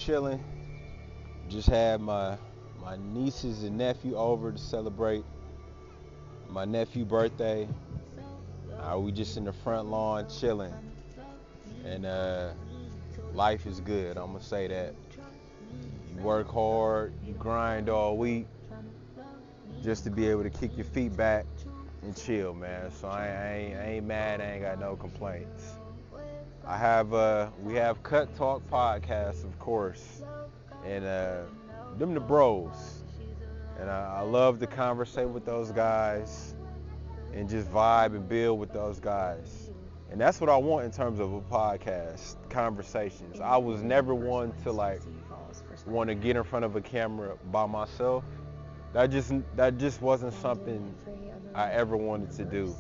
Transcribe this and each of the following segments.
chilling. Just had my nieces and nephew over to celebrate my nephew's birthday. We just in the front lawn chilling, and life is good. I'm gonna say that. You work hard, you grind all week, just to be able to kick your feet back and chill, man. So I ain't mad. I ain't got no complaints. We have Cut Talk podcast, of course, and them the bros, and I love to conversate with those guys and just vibe and build with those guys. And that's what I want in terms of a podcast, conversations. I was never one to want to get in front of a camera by myself. That just wasn't something I ever wanted to do.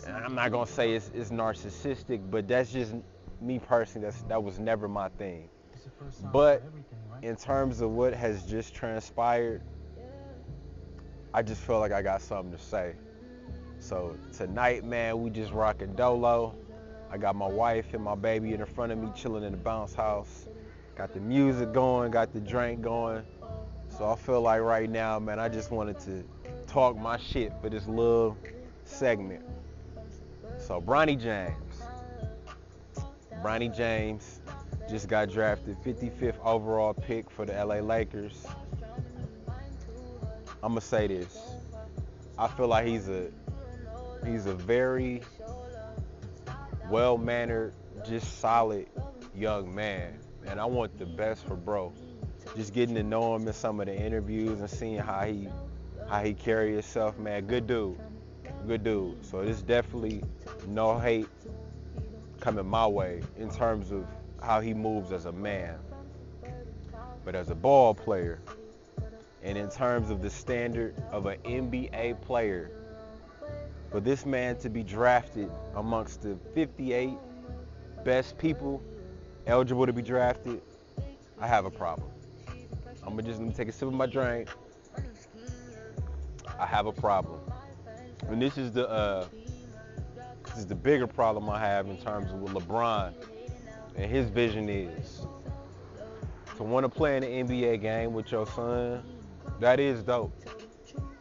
And I'm not gonna say it's narcissistic, but that's just me personally. That was never my thing. But in terms of what has just transpired, I just feel like I got something to say. So tonight, man, we just rocking dolo. I got my wife and my baby in front of me, chilling in the bounce house. Got the music going, got the drink going. So I feel like right now, man, I just wanted to talk my shit for this little segment. So Bronny James just got drafted 55th overall pick for the LA Lakers. I'm gonna say this. I feel like he's a very well-mannered, just solid young man. And I want the best for bro. Just getting to know him in some of the interviews and seeing how he carry himself, man. Good dude. So there's definitely no hate coming my way in terms of how he moves as a man. But as a ball player, and in terms of the standard of an NBA player, for this man to be drafted amongst the 58 best people eligible to be drafted, I have a problem. I'm gonna take a sip of my drink. I have a problem. And this is the bigger problem I have in terms of what LeBron and his vision is. To want to play in the NBA game with your son, that is dope.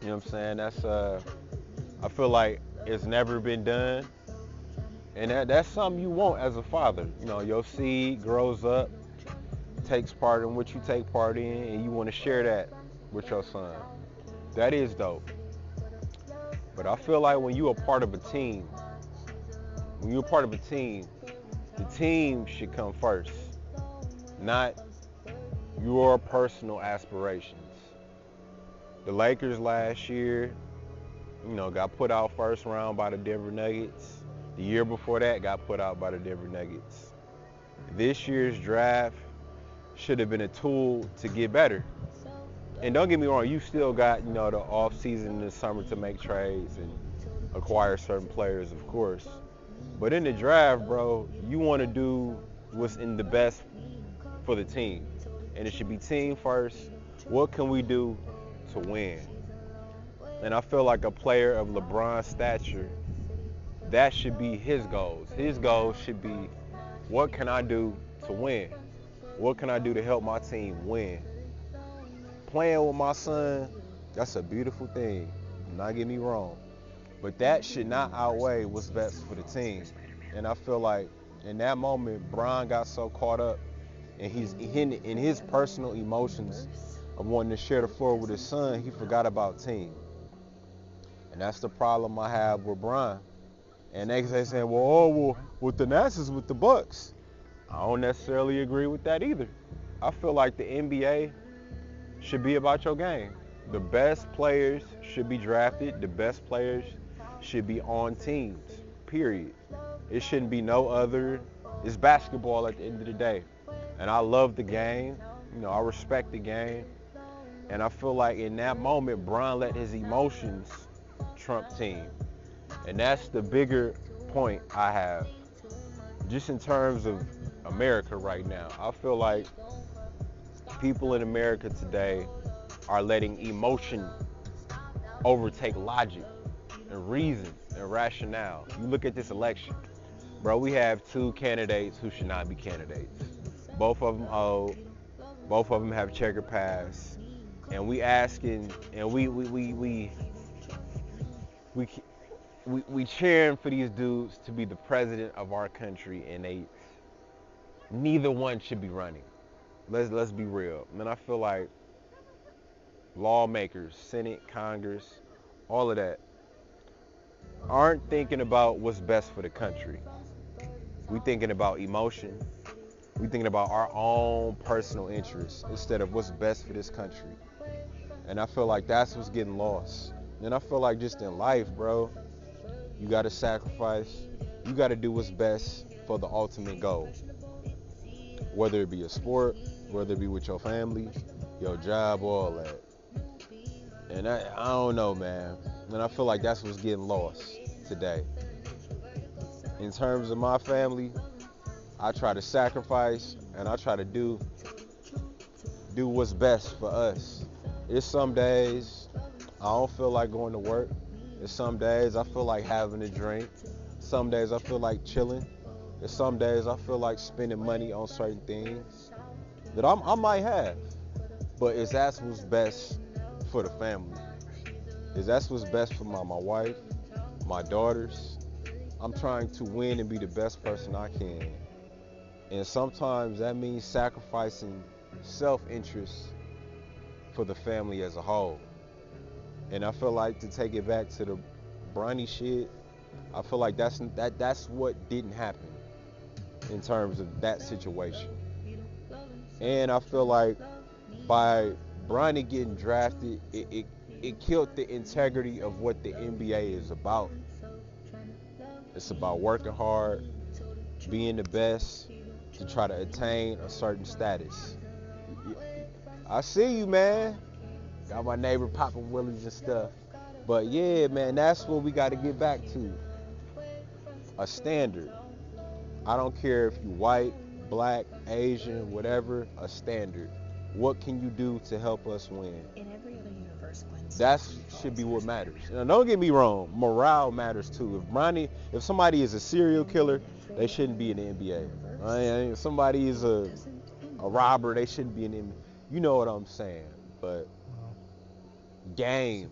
You know what I'm saying? That's I feel like it's never been done. And that's something you want as a father. You know, your seed grows up, takes part in what you take part in, and you want to share that with your son. That is dope. But I feel like when you're a part of a team, the team should come first, not your personal aspirations. The Lakers last year, got put out first round by the Denver Nuggets. The year before that, got put out by the Denver Nuggets. This year's draft should have been a tool to get better. And don't get me wrong, you still got, the off season in the summer to make trades and acquire certain players, of course. But in the draft, bro, you want to do what's in the best for the team. And it should be team first. What can we do to win? And I feel like a player of LeBron's stature, that should be his goals. His goals should be, what can I do to win? What can I do to help my team win? Playing with my son, that's a beautiful thing. Do not get me wrong. But that should not outweigh what's best for the team. And I feel like in that moment, Bron got so caught up in his personal emotions of wanting to share the floor with his son, he forgot about team. And that's the problem I have with Bron. And they say, well, Thanasis is with the Bucks. I don't necessarily agree with that either. I feel like the NBA should be about your game. The best players should be drafted. The best players should be on teams, period. It shouldn't be no other. It's basketball at the end of the day. And I love the game. I respect the game. And I feel like in that moment, Bron let his emotions trump team. And that's the bigger point I have. Just in terms of America right now, I feel like people in America today are letting emotion overtake logic and reason and rationale. You look at this election, bro, we have two candidates who should not be candidates. Both of them old. Both of them have checkered past. And we asking, and we we cheering for these dudes to be the president of our country, and neither one should be running. Let's be real. Man, I feel like lawmakers, Senate, Congress, all of that aren't thinking about what's best for the country. We thinking about emotion. We thinking about our own personal interests instead of what's best for this country. And I feel like that's what's getting lost. And I feel like just in life, bro, you got to sacrifice. You got to do what's best for the ultimate goal. Whether it be a sport, whether it be with your family, your job, all that. And I don't know, man. And I feel like that's what's getting lost today. In terms of my family, I try to sacrifice and I try to do what's best for us. It's some days I don't feel like going to work. It's some days I feel like having a drink. Some days I feel like chilling. There's some days I feel like spending money on certain things that I might have. But is that what's best for the family? Is that what's best for my wife, my daughters? I'm trying to win and be the best person I can. And sometimes that means sacrificing self-interest for the family as a whole. And I feel like, to take it back to the Bronny shit, I feel like that's what didn't happen in terms of that situation. And I feel like by Bronny getting drafted, it killed the integrity of what the NBA is about. It's about working hard, being the best to try to attain a certain status. I see you, man. Got my neighbor popping willies and stuff. But yeah, man, that's what we got to get back to. A standard. I don't care if you white, black, Asian, whatever, a standard. What can you do to help us win? In every other universe, that should be what matters. Now, don't get me wrong, morale matters too. If somebody is a serial killer, they shouldn't be in the NBA. If somebody is a robber, they shouldn't be in the NBA. You know what I'm saying? But game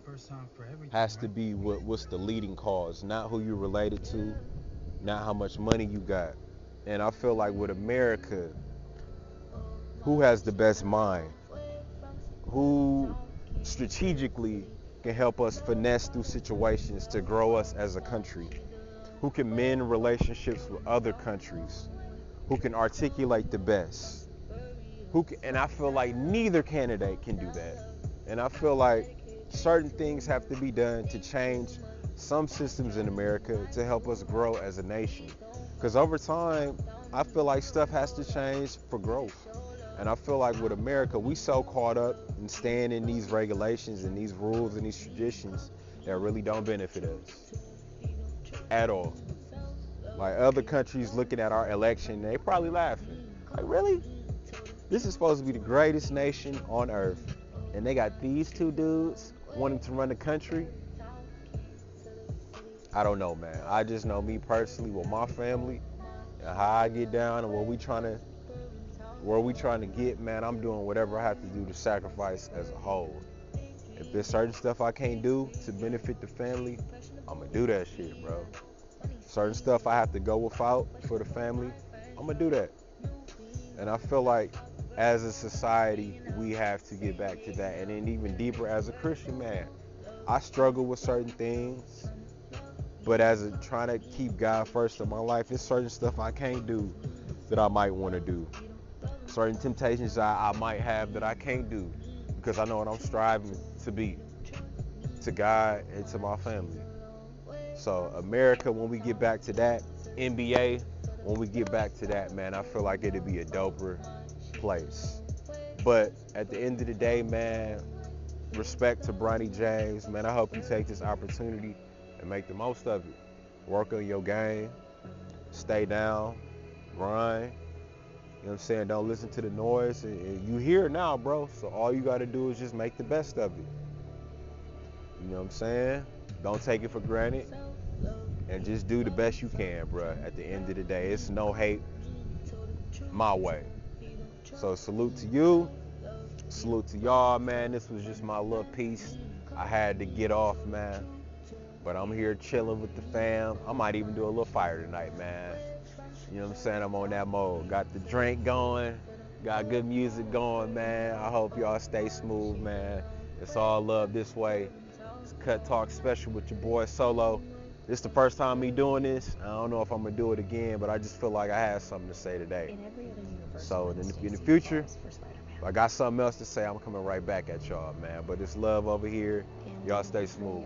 has to be what's the leading cause, not who you're related to, not how much money you got. And I feel like with America, who has the best mind? Who strategically can help us finesse through situations to grow us as a country? Who can mend relationships with other countries? Who can articulate the best? And I feel like neither candidate can do that. And I feel like certain things have to be done to change some systems in America to help us grow as a nation. Because over time, I feel like stuff has to change for growth. And I feel like with America, we so caught up in staying in these regulations and these rules and these traditions that really don't benefit us at all. Like other countries looking at our election, they probably laughing. Like, really? This is supposed to be the greatest nation on earth. And they got these two dudes wanting to run the country? I don't know, man. I just know me personally with my family and how I get down and where we trying to get, man. I'm doing whatever I have to do to sacrifice as a whole. If there's certain stuff I can't do to benefit the family, I'm gonna do that shit, bro. Certain stuff I have to go without for the family, I'm gonna do that. And I feel like as a society, we have to get back to that. And then even deeper as a Christian man, I struggle with certain things, but trying to keep God first in my life, there's certain stuff I can't do that I might want to do. Certain temptations I might have that I can't do because I know what I'm striving to be to God and to my family. So America, when we get back to that, NBA, when we get back to that, man, I feel like it'd be a doper place. But at the end of the day, man, respect to Bronny James, man. I hope you take this opportunity and make the most of it. Work on your game, stay down, grind. You know what I'm saying? Don't listen to the noise. And you here now, bro. So all you gotta do is just make the best of it. You know what I'm saying? Don't take it for granted. And just do the best you can, bro. At the end of the day, it's no hate my way. So salute to you. Salute to y'all, man. This was just my little piece. I had to get off, man. But I'm here chilling with the fam. I might even do a little fire tonight, man. You know what I'm saying? I'm on that mode. Got the drink going. Got good music going, man. I hope y'all stay smooth, man. It's all love this way. It's Cut Talk Special with your boy Solo. This is the first time me doing this. I don't know if I'm going to do it again, but I just feel like I had something to say today. So in the future, if I got something else to say, I'm coming right back at y'all, man. But it's love over here. Y'all stay smooth.